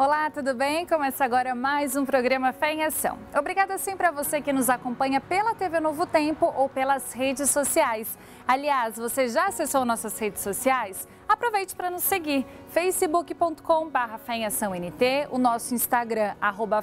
Olá, tudo bem? Começa agora mais um programa Fé em Ação. Obrigada sempre a você que nos acompanha pela TV Novo Tempo ou pelas redes sociais. Aliás, você já acessou nossas redes sociais? Aproveite para nos seguir, facebook.com/FéemAçãoNT, o nosso Instagram,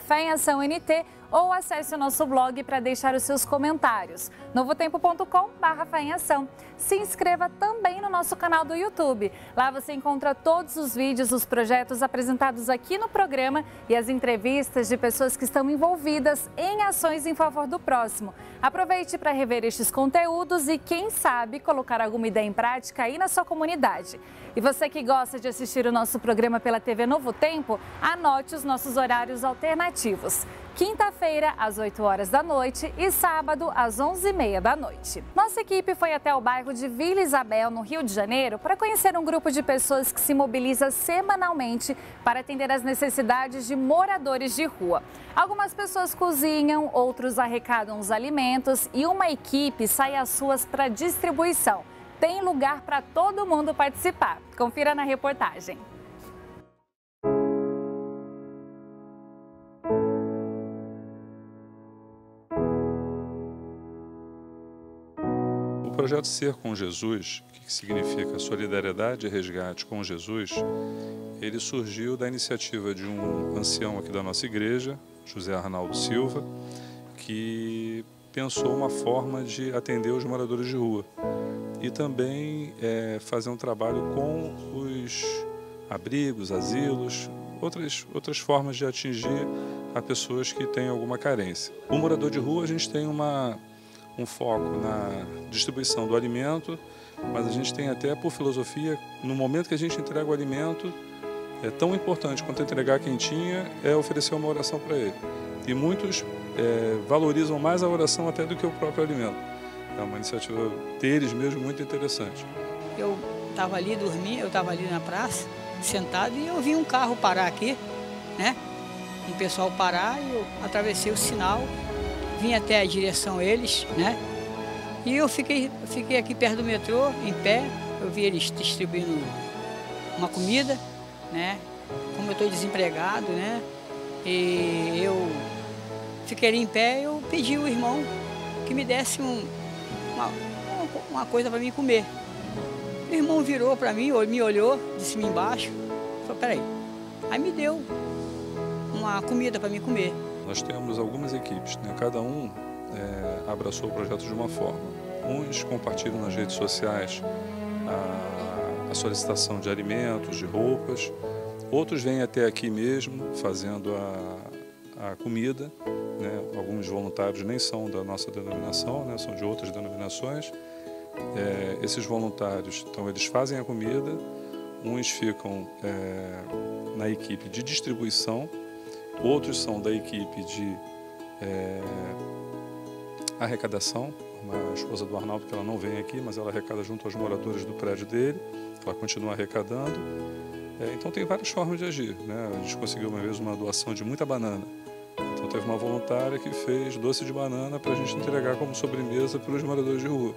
@FéemAçãoNT, ou acesse o nosso blog para deixar os seus comentários, novotempo.com/FéemAção. Se inscreva também no nosso canal do YouTube. Lá você encontra todos os vídeos dos projetos apresentados aqui no programa e as entrevistas de pessoas que estão envolvidas em ações em favor do próximo. Aproveite para rever estes conteúdos e, quem sabe, colocar alguma ideia em prática aí na sua comunidade. E você que gosta de assistir o nosso programa pela TV Novo Tempo, anote os nossos horários alternativos. Quinta-feira, às 8 horas da noite e sábado, às 11h30 da noite. Nossa equipe foi até o bairro de Vila Isabel, no Rio de Janeiro, para conhecer um grupo de pessoas que se mobiliza semanalmente para atender às necessidades de moradores de rua. Algumas pessoas cozinham, outros arrecadam os alimentos e uma equipe sai às ruas para distribuição. Tem lugar para todo mundo participar. Confira na reportagem. O projeto Ser com Jesus, que significa solidariedade e resgate com Jesus, ele surgiu da iniciativa de um ancião aqui da nossa igreja, José Arnaldo Silva, que pensou uma forma de atender os moradores de rua e também fazer um trabalho com os abrigos, asilos, outras formas de atingir a pessoas que têm alguma carência. O morador de rua, a gente tem um foco na distribuição do alimento, mas a gente tem até, por filosofia, no momento que a gente entrega o alimento, é tão importante quanto entregar quentinha, é oferecer uma oração para ele. E muitos valorizam mais a oração até do que o próprio alimento. É uma iniciativa deles mesmo muito interessante. Eu estava ali dormindo, eu estava ali na praça, sentado, e eu vi um carro parar aqui, né? Um pessoal parar, e eu atravessei o sinal, vim até a direção eles, né? E eu fiquei aqui perto do metrô, em pé, eu vi eles distribuindo uma comida, né? Como eu estou desempregado, né? E eu fiquei ali em pé, eu pedi ao irmão que me desse uma coisa para mim comer. O irmão virou para mim, me olhou de cima e embaixo, falou, peraí. Aí me deu uma comida para mim comer. Nós temos algumas equipes, né? Cada um abraçou o projeto de uma forma. Uns compartilham nas redes sociais a solicitação de alimentos, de roupas. Outros vêm até aqui mesmo fazendo a comida, né? Alguns voluntários nem são da nossa denominação, né? São de outras denominações. Esses voluntários, então, eles fazem a comida, uns ficam na equipe de distribuição, outros são da equipe de arrecadação. A esposa do Arnaldo, que ela não vem aqui, mas ela arrecada junto aos moradores do prédio dele, ela continua arrecadando. Então tem várias formas de agir, né? A gente conseguiu uma vez uma doação de muita banana. Então teve uma voluntária que fez doce de banana para a gente entregar como sobremesa para os moradores de rua.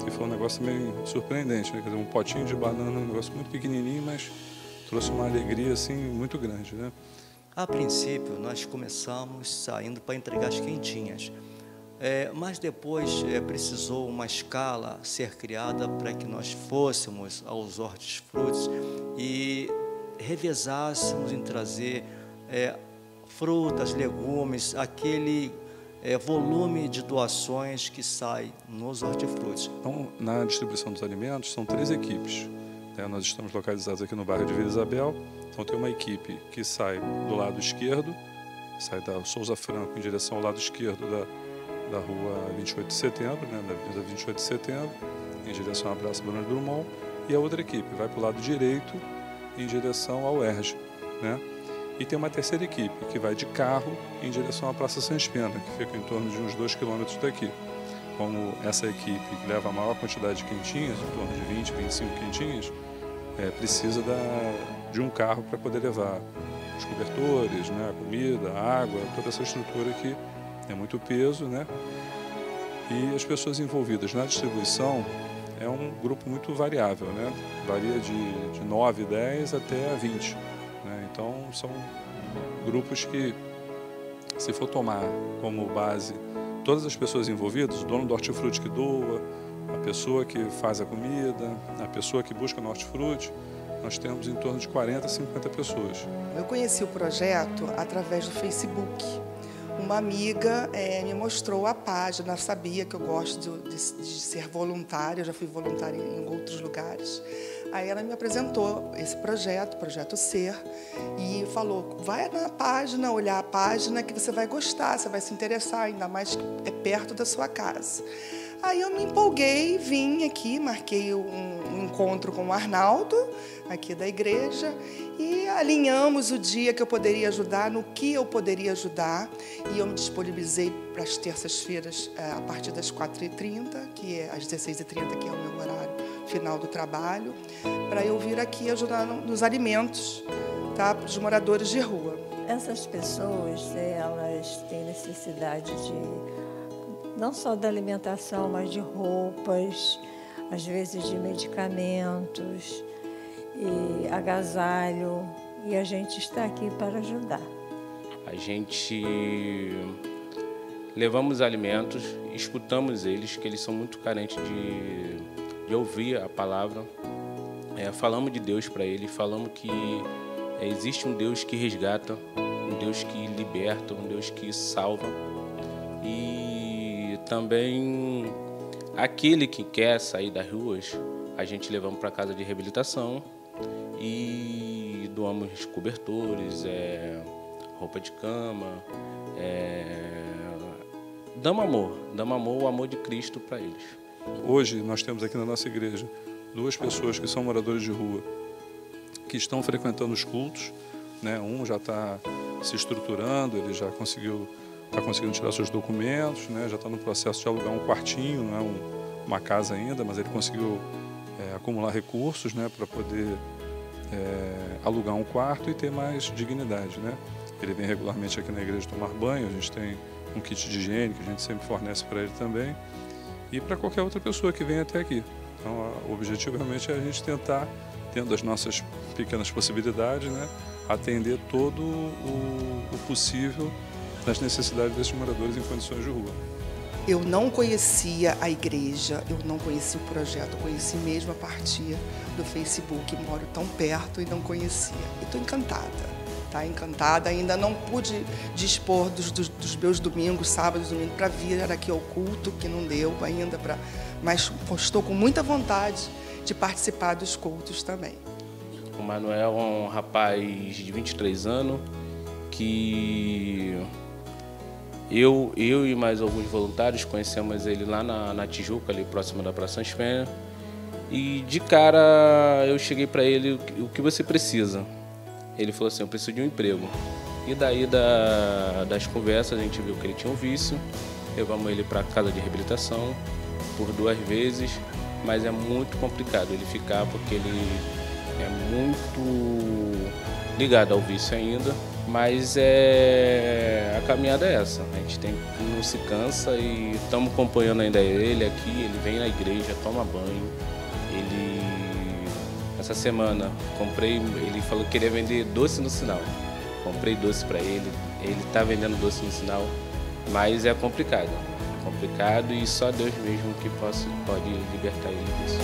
E foi um negócio meio surpreendente, né? Quer dizer, um potinho de banana, um negócio muito pequenininho, mas trouxe uma alegria assim muito grande, né? A princípio, nós começamos saindo para entregar as quentinhas, mas depois precisou uma escala ser criada para que nós fôssemos aos hortifrutis e revezássemos em trazer frutas, legumes, aquele volume de doações que sai nos hortifrutis. Então, na distribuição dos alimentos, são 3 equipes. Nós estamos localizados aqui no bairro de Vila Isabel. Então tem uma equipe que sai do lado esquerdo, sai da Souza Franco em direção ao lado esquerdo da rua 28 de setembro, né, da avenida 28 de setembro, em direção à Praça Bruno Drummond, e a outra equipe vai para o lado direito em direção ao ERJ, né? E tem uma terceira equipe que vai de carro em direção à Praça Sans Pena, que fica em torno de uns 2 quilômetros daqui. Como essa equipe que leva a maior quantidade de quentinhas, em torno de 20, 25 quentinhas, precisa de um carro para poder levar os cobertores, né, a comida, a água, toda essa estrutura que é muito peso, né? E as pessoas envolvidas na distribuição é um grupo muito variável, né? Varia de 9, 10 até 20. Né? Então são grupos que, se for tomar como base todas as pessoas envolvidas, o dono do hortifruti que doa, a pessoa que faz a comida, a pessoa que busca no hortifruti, nós temos em torno de 40, 50 pessoas. Eu conheci o projeto através do Facebook. Uma amiga me mostrou a página, sabia que eu gosto de ser voluntária, eu já fui voluntária em outros lugares. Aí ela me apresentou esse projeto, Projeto Ser, e falou, vai na página, olhar a página que você vai gostar, você vai se interessar, ainda mais que é perto da sua casa. Aí eu me empolguei, vim aqui, marquei um encontro com o Arnaldo, aqui da igreja, e alinhamos o dia que eu poderia ajudar, no que eu poderia ajudar, e eu me disponibilizei para as terças-feiras, a partir das 4h30, que é às 16h30, que é o meu horário final do trabalho, para eu vir aqui ajudar nos alimentos, tá, dos moradores de rua. Essas pessoas, elas têm necessidade de não só da alimentação, mas de roupas, às vezes de medicamentos e agasalho, e a gente está aqui para ajudar. A gente levamos alimentos, escutamos eles, que eles são muito carentes de ouvir a palavra, falamos de Deus para eles, falamos que existe um Deus que resgata, um Deus que liberta, um Deus que salva, e também aquele que quer sair das ruas, a gente levamos para a casa de reabilitação e doamos cobertores, roupa de cama, damos amor, o amor de Cristo para eles. Hoje nós temos aqui na nossa igreja 2 pessoas que são moradores de rua, que estão frequentando os cultos, né? Um já está se estruturando, ele já está conseguindo tirar seus documentos, né? Já está no processo de alugar um quartinho, não é uma casa ainda, mas ele conseguiu acumular recursos, né? Para poder alugar um quarto e ter mais dignidade, né? Ele vem regularmente aqui na igreja tomar banho, a gente tem um kit de higiene que a gente sempre fornece para ele também, e para qualquer outra pessoa que venha até aqui. Então, o objetivo realmente é a gente tentar, tendo as nossas pequenas possibilidades, né, atender todo o possível das necessidades desses moradores em condições de rua. Eu não conhecia a igreja, eu não conhecia o projeto, eu conheci mesmo a partir do Facebook, moro tão perto e não conhecia. E estou encantada. Tá encantada, ainda não pude dispor dos meus domingos, sábados, domingos, para vir aqui ao culto, que não deu ainda, mas estou com muita vontade de participar dos cultos também. O Manuel é um rapaz de 23 anos, que eu e mais alguns voluntários conhecemos ele lá na Tijuca, ali próximo da Praça Sãs Penha, e de cara eu cheguei para ele, o que você precisa? Ele falou assim, eu preciso de um emprego. E daí das conversas a gente viu que ele tinha um vício, levamos ele para a casa de reabilitação por 2 vezes, mas é muito complicado ele ficar porque ele é muito ligado ao vício ainda, mas a caminhada é essa, a gente não se cansa e estamos acompanhando ainda ele aqui, ele vem na igreja, toma banho, essa semana ele falou que queria vender doce no sinal. Comprei doce para ele está vendendo doce no sinal, mas é complicado e só Deus mesmo que pode libertar ele disso.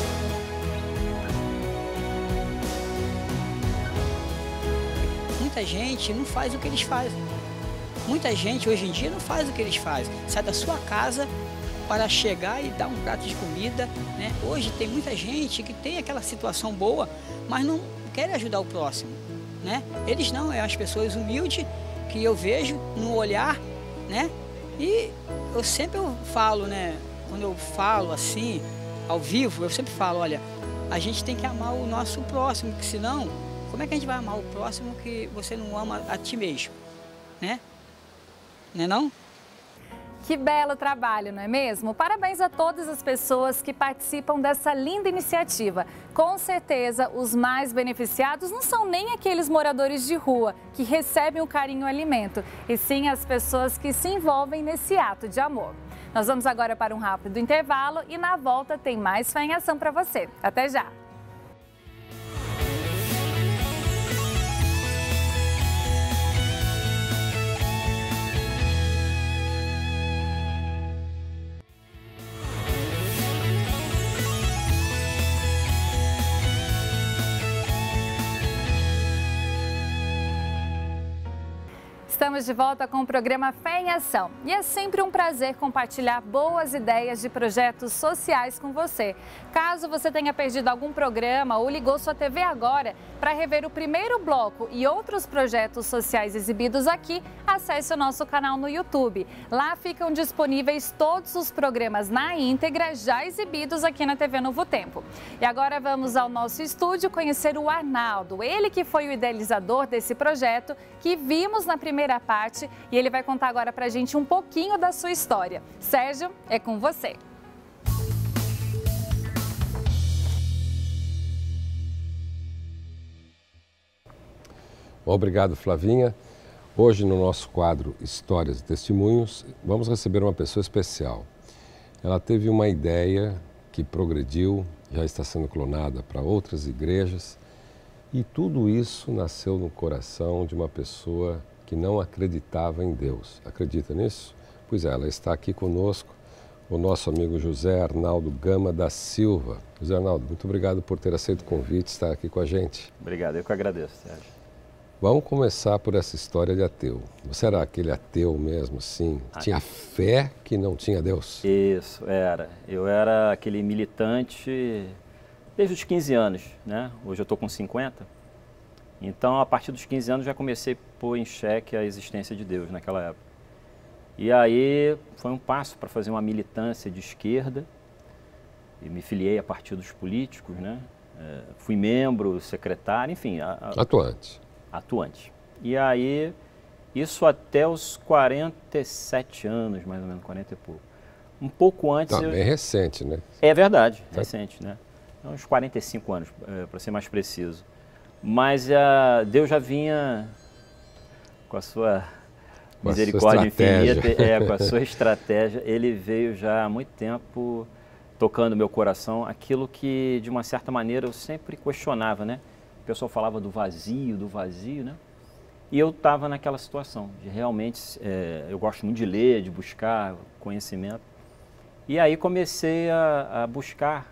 Muita gente não faz o que eles fazem. Muita gente hoje em dia não faz o que eles fazem. Sai da sua casa para chegar e dar um prato de comida, né? Hoje tem muita gente que tem aquela situação boa, mas não quer ajudar o próximo, né? Eles não, é as pessoas humildes que eu vejo no olhar, né? E eu sempre falo, né? Quando eu falo assim, ao vivo, eu sempre falo, olha, a gente tem que amar o nosso próximo, porque senão, como é que a gente vai amar o próximo que você não ama a ti mesmo, né? Não é não? Que belo trabalho, não é mesmo? Parabéns a todas as pessoas que participam dessa linda iniciativa. Com certeza, os mais beneficiados não são nem aqueles moradores de rua que recebem o carinho e o alimento, e sim as pessoas que se envolvem nesse ato de amor. Nós vamos agora para um rápido intervalo e na volta tem mais Fé em Ação para você. Até já! Estamos de volta com o programa Fé em Ação e é sempre um prazer compartilhar boas ideias de projetos sociais com você. Caso você tenha perdido algum programa ou ligou sua TV agora para rever o primeiro bloco e outros projetos sociais exibidos aqui, acesse o nosso canal no YouTube. Lá ficam disponíveis todos os programas na íntegra já exibidos aqui na TV Novo Tempo. E agora vamos ao nosso estúdio conhecer o Arnaldo, ele que foi o idealizador desse projeto que vimos na primeira parte e ele vai contar agora pra gente um pouquinho da sua história. Sérgio, é com você. Obrigado, Flavinha. Hoje no nosso quadro Histórias e Testemunhos, vamos receber uma pessoa especial. Ela teve uma ideia que progrediu, já está sendo clonada para outras igrejas e tudo isso nasceu no coração de uma pessoa que não acreditava em Deus. Acredita nisso? Pois é, ela está aqui conosco, o nosso amigo José Arnaldo Gama da Silva. José Arnaldo, muito obrigado por ter aceito o convite, estar aqui com a gente. Obrigado, eu que agradeço, Sérgio. Vamos começar por essa história de ateu. Você era aquele ateu mesmo, assim? Tinha fé que não tinha Deus? Isso, era. Eu era aquele militante desde os 15 anos, né? Hoje eu estou com 50. Então, a partir dos 15 anos, já comecei a pôr em xeque a existência de Deus naquela época. E aí, foi um passo para fazer uma militância de esquerda. E me filiei a partidos políticos, né? Fui membro, secretário, enfim. Atuante. E aí, isso até os 47 anos, mais ou menos, 40 e pouco. Um pouco antes... Bem recente, né? É verdade, recente, né? Uns 45 anos, para ser mais preciso. Mas Deus já vinha com a sua misericórdia infinita, com a sua estratégia. Ele veio já há muito tempo tocando meu coração, aquilo que, de uma certa maneira, eu sempre questionava, né? O pessoal falava do vazio, né? E eu estava naquela situação de realmente, eu gosto muito de ler, de buscar conhecimento. E aí comecei a buscar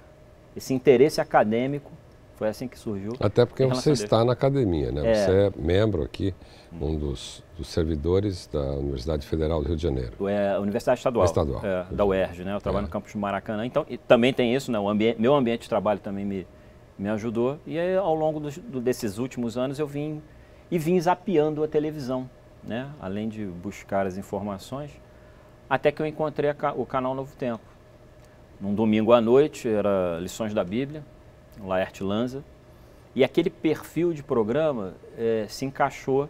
esse interesse acadêmico, foi assim que surgiu. Até porque você está na academia, né? Você é membro aqui, um dos servidores da Universidade Federal do Rio de Janeiro. Universidade Estadual, da UERJ, né? Eu trabalho no campus do Maracanã, então e também tem isso, né? Meu ambiente de trabalho também me ajudou. E aí, ao longo desses últimos anos, eu vim zapeando a televisão, né? Além de buscar as informações, até que eu encontrei o canal Novo Tempo. Num domingo à noite, era Lições da Bíblia, Laerte Lanza, e aquele perfil de programa se encaixou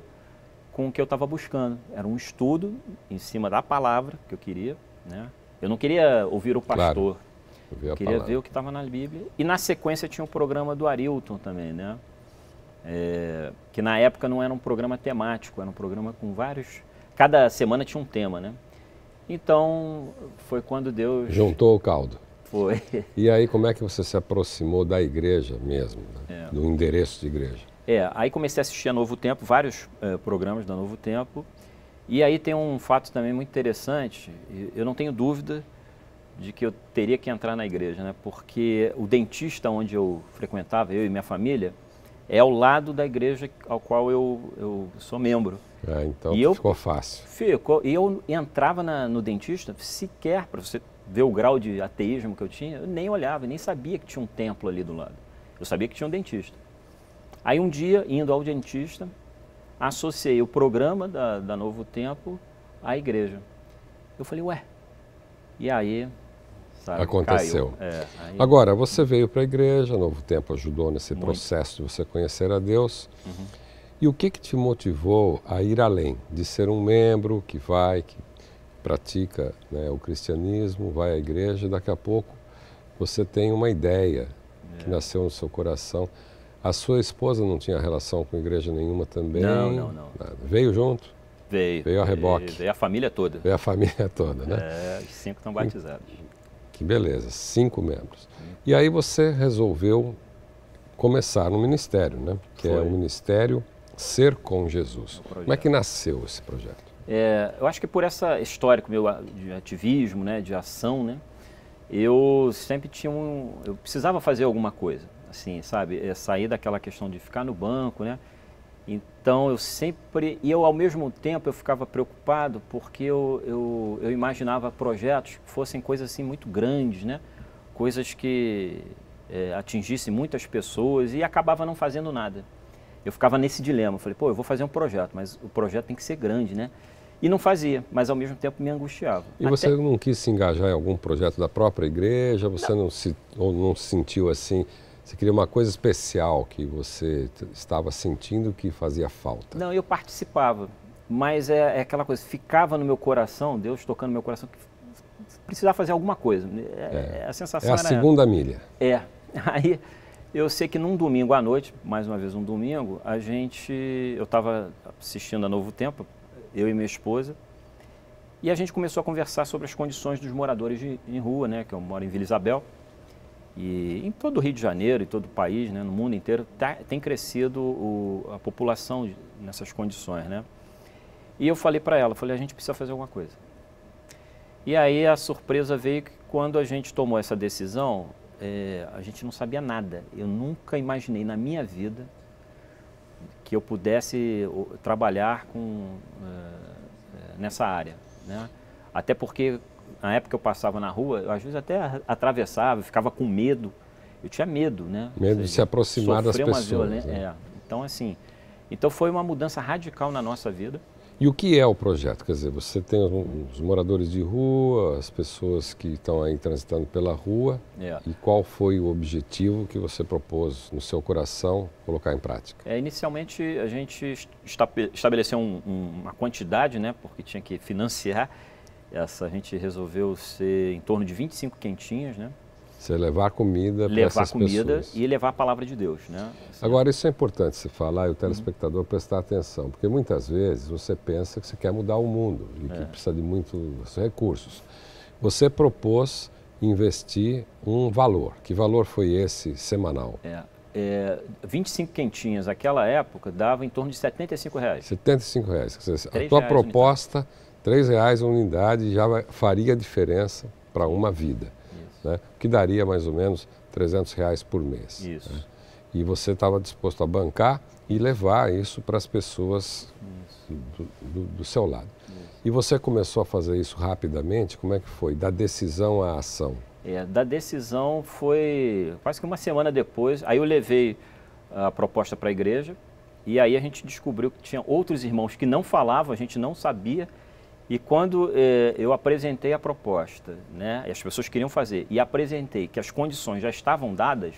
com o que eu estava buscando. Era um estudo em cima da palavra que eu queria, né? Eu não queria ouvir o pastor, eu queria ver o que estava na Bíblia. E na sequência tinha um programa do Arilton também, né? Que na época não era um programa temático, era um programa com vários... Cada semana tinha um tema, né? Então, foi quando Deus... Juntou o caldo. Foi. E aí, como é que você se aproximou da igreja mesmo, né? Do endereço de igreja? Aí comecei a assistir a Novo Tempo, vários programas da Novo Tempo. E aí tem um fato também muito interessante, eu não tenho dúvida de que eu teria que entrar na igreja, né? Porque o dentista onde eu frequentava, eu e minha família, é ao lado da igreja ao qual eu sou membro. Então ficou fácil. E eu entrava no dentista, sequer, para você ver o grau de ateísmo que eu tinha, eu nem olhava, nem sabia que tinha um templo ali do lado. Eu sabia que tinha um dentista. Aí um dia, indo ao dentista, associei o programa da Novo Tempo à igreja. Eu falei, ué, e aí... Sabe, aconteceu. Aí... Agora, você veio para a igreja, Novo Tempo ajudou nesse processo de você conhecer a Deus. Uhum. E o que te motivou a ir além de ser um membro que pratica, né, o cristianismo, vai à igreja, daqui a pouco você tem uma ideia que nasceu no seu coração. A sua esposa não tinha relação com igreja nenhuma também? Não. Nada. Veio junto? Veio a reboque? Veio a família toda. Veio a família toda, né? Os 5 estão batizados. Que beleza, 5 membros. E aí você resolveu começar no ministério, né? Que é o Ministério Ser com Jesus. Como é que nasceu esse projeto? Eu acho que por essa histórico meu de ativismo, né, de ação, né, eu sempre eu precisava fazer alguma coisa, assim, sabe, sair daquela questão de ficar no banco, né, Então eu sempre, e eu ao mesmo tempo eu ficava preocupado porque eu imaginava projetos que fossem coisas assim muito grandes, né? Coisas que atingissem muitas pessoas e acabava não fazendo nada. Eu ficava nesse dilema, falei, pô, eu vou fazer um projeto, mas o projeto tem que ser grande, né? E não fazia, mas ao mesmo tempo me angustiava. E você não quis se engajar em algum projeto da própria igreja? Você não se sentiu assim? Você queria uma coisa especial que você estava sentindo que fazia falta? Não, eu participava, mas é aquela coisa, ficava no meu coração, Deus tocando no meu coração, que precisava fazer alguma coisa. A sensação era... É a segunda milha. Aí eu sei que num domingo à noite, mais uma vez um domingo, eu estava assistindo a Novo Tempo, eu e minha esposa, e a gente começou a conversar sobre as condições dos moradores em rua, né, que eu moro em Vila Isabel. E em todo o Rio de Janeiro e todo o país, né, no mundo inteiro, tem crescido a população nessas condições, né? E eu falei para ela, a gente precisa fazer alguma coisa. E aí a surpresa veio que quando a gente tomou essa decisão, a gente não sabia nada. Eu nunca imaginei na minha vida que eu pudesse trabalhar nessa área, né? Até porque na época que eu passava na rua, eu às vezes até atravessava, eu ficava com medo. Eu tinha medo, né? Medo de se aproximar das pessoas. Né? Então, assim, foi uma mudança radical na nossa vida. E o que é o projeto? Quer dizer, você tem os moradores de rua, as pessoas que estão aí transitando pela rua. E qual foi o objetivo que você propôs no seu coração colocar em prática? Inicialmente, a gente estabeleceu uma quantidade, né? Porque tinha que financiar. A gente resolveu ser em torno de 25 quentinhas, né? Você levar comida para essas pessoas. Levar comida e levar a palavra de Deus, né? Assim, agora, isso é importante você falar e o telespectador prestar atenção, porque muitas vezes você pensa que você quer mudar o mundo e que precisa de muitos recursos. Você propôs investir um valor. Que valor foi esse semanal? 25 quentinhas naquela época dava em torno de R$75. R$75. Quer dizer, a tua proposta... R$3 a unidade já faria diferença para uma vida, né? Que daria mais ou menos R$300 por mês. Isso. Né? E você estava disposto a bancar e levar isso para as pessoas do seu lado. Isso. E você começou a fazer isso rapidamente? Como é que foi? Da decisão à ação? Da decisão foi quase que uma semana depois. Aí eu levei a proposta para a igreja e aí a gente descobriu que tinha outros irmãos que não falavam, a gente não sabia. E quando eu apresentei a proposta, né, e as pessoas queriam fazer, e apresentei que as condições já estavam dadas,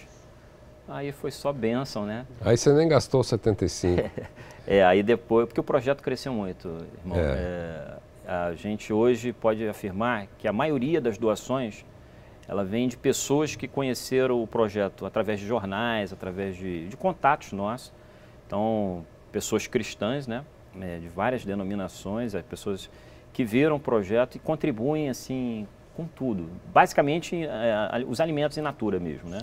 aí foi só bênção, né? Aí você nem gastou 75. Aí depois, porque o projeto cresceu muito, irmão. A gente hoje pode afirmar que a maioria das doações, ela vem de pessoas que conheceram o projeto através de jornais, através de contatos nossos. Então, pessoas cristãs, né, de várias denominações, pessoas que viram o projeto e contribuem assim com tudo. Basicamente, os alimentos in natura mesmo, né?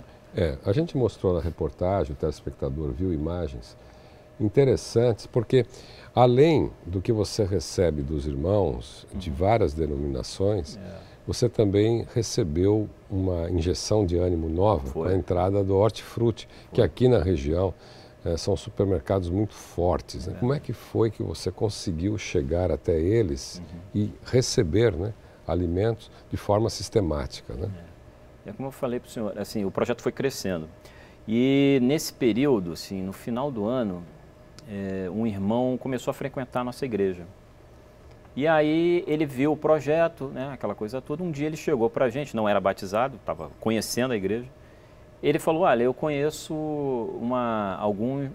A gente mostrou na reportagem, o telespectador viu imagens interessantes, porque além do que você recebe dos irmãos de várias denominações, você também recebeu uma injeção de ânimo nova na entrada do Hortifruti, que aqui na região são supermercados muito fortes, né? Como é que foi que você conseguiu chegar até eles e receber, né, alimentos de forma sistemática, né? Como eu falei para o senhor, assim, o projeto foi crescendo. E nesse período, assim, no final do ano, um irmão começou a frequentar a nossa igreja. E aí ele viu o projeto, né, aquela coisa toda. Um dia ele chegou para a gente, não era batizado, estava conhecendo a igreja. Ele falou, olha, eu conheço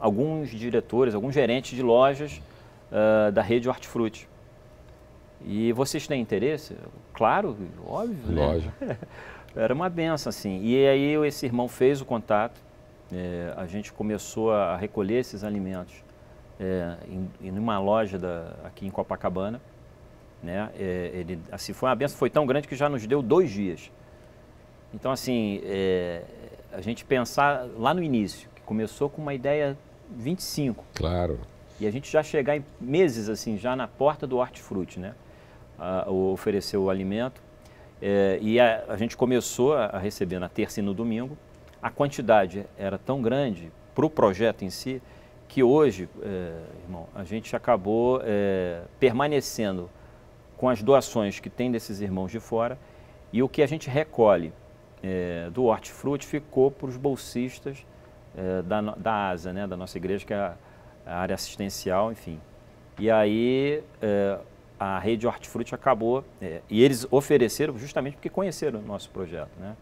alguns diretores, alguns gerentes de lojas da rede Hortifruti. E vocês têm interesse? Claro, óbvio, lógico. Né? Era uma benção, assim. E aí esse irmão fez o contato, a gente começou a recolher esses alimentos em uma loja aqui em Copacabana. Né? Assim, foi uma benção, foi tão grande que já nos deu 2 dias. Então, assim, a gente pensar lá no início, que começou com uma ideia 25. Claro. E a gente já chegar em meses, assim, já na porta do Hortifruti, né? Oferecer o alimento. E a gente começou a receber na terça e no domingo. A quantidade era tão grande para o projeto em si, que hoje, irmão, a gente acabou permanecendo com as doações que tem desses irmãos de fora, e o que a gente recolhe do Hortifruti ficou para os bolsistas da ASA, né, da nossa igreja, que é a área assistencial, enfim. E aí a rede Hortifruti acabou, e eles ofereceram justamente porque conheceram o nosso projeto, né?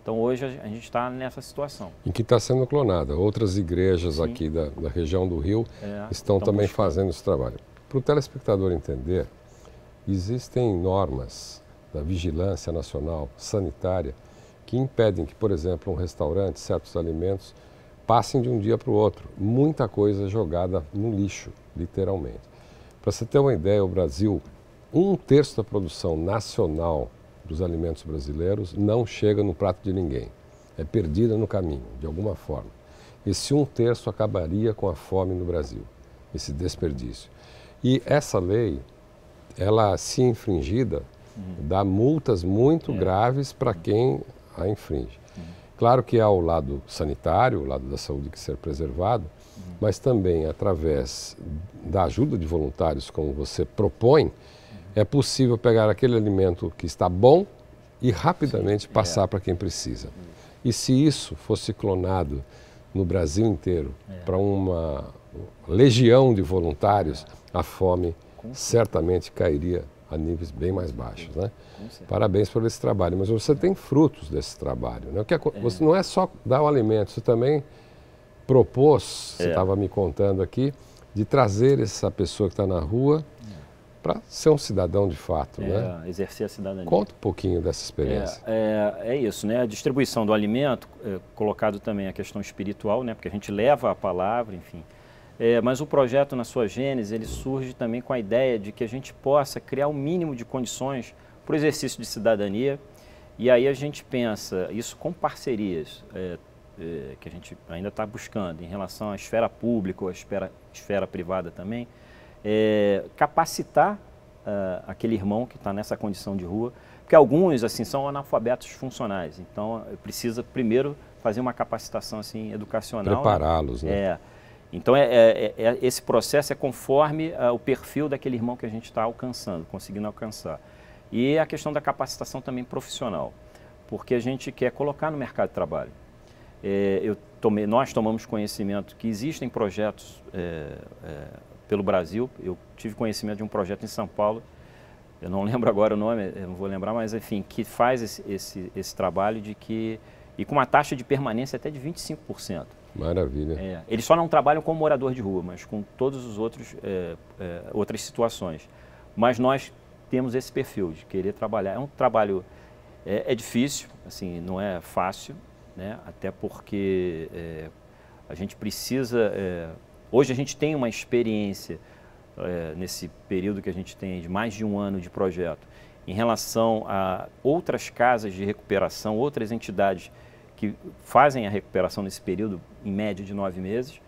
Então hoje a gente está nessa situação. Em que está sendo clonada. Outras igrejas Sim. aqui da região do Rio estão também fazendo esse trabalho. Para o telespectador entender, existem normas da Vigilância Nacional Sanitária que impedem que, por exemplo, um restaurante, certos alimentos, passem de um dia para o outro. Muita coisa jogada no lixo, literalmente. Para você ter uma ideia, o Brasil, 1/3 da produção nacional dos alimentos brasileiros não chega no prato de ninguém. É perdida no caminho, de alguma forma. Esse 1/3 acabaria com a fome no Brasil, esse desperdício. E essa lei, ela, se infringida, dá multas muito graves para quem a infringe. Claro que há o lado sanitário, o lado da saúde que ser preservado, mas também através da ajuda de voluntários, como você propõe, é possível pegar aquele alimento que está bom e rapidamente passar para quem precisa. E se isso fosse clonado no Brasil inteiro para uma legião de voluntários, a fome certamente cairia a níveis bem mais baixos, né? Parabéns por esse trabalho, mas você tem frutos desse trabalho, né? Você não é só dar o alimento, você também propôs, você estava me contando aqui, de trazer essa pessoa que está na rua para ser um cidadão de fato, né? Exercer a cidadania. Conta um pouquinho dessa experiência. É isso, né? A distribuição do alimento, colocado também a questão espiritual, né? Porque a gente leva a palavra, enfim. Mas o projeto, na sua gênese, ele surge também com a ideia de que a gente possa criar o mínimo de condições para o exercício de cidadania. E aí a gente pensa isso com parcerias que a gente ainda está buscando em relação à esfera pública ou à esfera privada também. Capacitar aquele irmão que está nessa condição de rua, porque alguns assim são analfabetos funcionais, então precisa primeiro fazer uma capacitação assim educacional, prepará-los, né? Então esse processo é conforme o perfil daquele irmão que a gente está alcançando, conseguindo alcançar. E a questão da capacitação também profissional, porque a gente quer colocar no mercado de trabalho. Nós tomamos conhecimento que existem projetos pelo Brasil. Eu tive conhecimento de um projeto em São Paulo, eu não lembro agora o nome, eu não vou lembrar, mas enfim, que faz esse trabalho e com uma taxa de permanência até de 25%. Maravilha. Eles só não trabalham como morador de rua, mas com todos os outras situações. Mas nós temos esse perfil de querer trabalhar. É um trabalho, é difícil, assim, não é fácil, né? Até porque a gente precisa... hoje a gente tem uma experiência, nesse período que a gente tem de mais de 1 ano de projeto, em relação a outras casas de recuperação, outras entidades que fazem a recuperação nesse período, em média de 9 meses,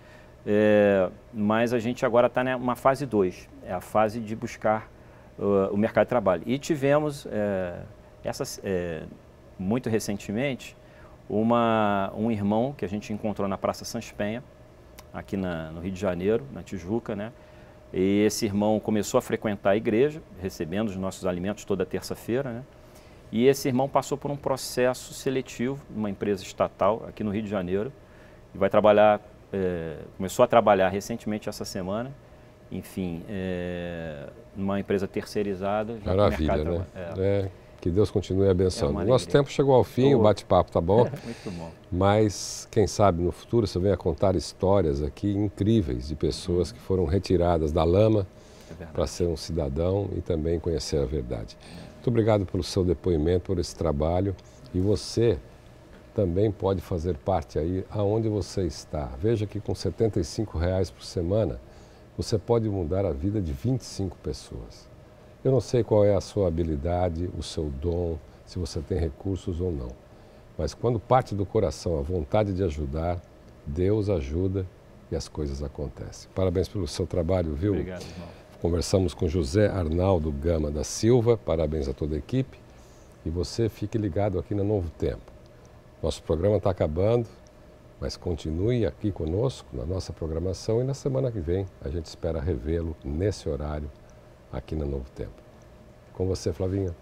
mas a gente agora está numa fase 2, é a fase de buscar o mercado de trabalho. E tivemos, muito recentemente, um irmão que a gente encontrou na Praça Sans Penha, aqui no Rio de Janeiro, na Tijuca, né? E esse irmão começou a frequentar a igreja, recebendo os nossos alimentos toda terça-feira, né? E esse irmão passou por um processo seletivo numa empresa estatal aqui no Rio de Janeiro e vai trabalhar, começou a trabalhar recentemente essa semana, enfim, numa empresa terceirizada. Já maravilha, no né? mercado, que Deus continue abençoando. Nosso tempo chegou ao fim, o bate-papo tá bom. Muito bom. Mas, quem sabe, no futuro você venha contar histórias aqui incríveis de pessoas que foram retiradas da lama para ser um cidadão e também conhecer a verdade. Muito obrigado pelo seu depoimento, por esse trabalho. E você também pode fazer parte aí aonde você está. Veja que com R$ 75,00 por semana, você pode mudar a vida de 25 pessoas. Eu não sei qual é a sua habilidade, o seu dom, se você tem recursos ou não. Mas quando parte do coração a vontade de ajudar, Deus ajuda e as coisas acontecem. Parabéns pelo seu trabalho, viu? Obrigado, irmão. Conversamos com José Arnaldo Gama da Silva, parabéns a toda a equipe. E você fique ligado aqui no Novo Tempo. Nosso programa está acabando, Mas continue aqui conosco na nossa programação e na semana que vem a gente espera revê-lo nesse horário aqui na Novo Tempo. Com você, Flavinha.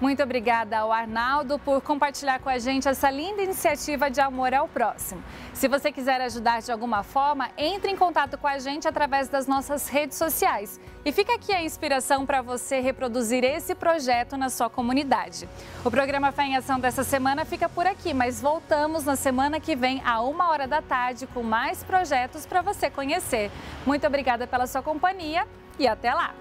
Muito obrigada ao Arnaldo por compartilhar com a gente essa linda iniciativa de amor ao próximo. Se você quiser ajudar de alguma forma, entre em contato com a gente através das nossas redes sociais. E fica aqui a inspiração para você reproduzir esse projeto na sua comunidade. O programa Fé em Ação dessa semana fica por aqui, mas voltamos na semana que vem, à 13h com mais projetos para você conhecer. Muito obrigada pela sua companhia e até lá!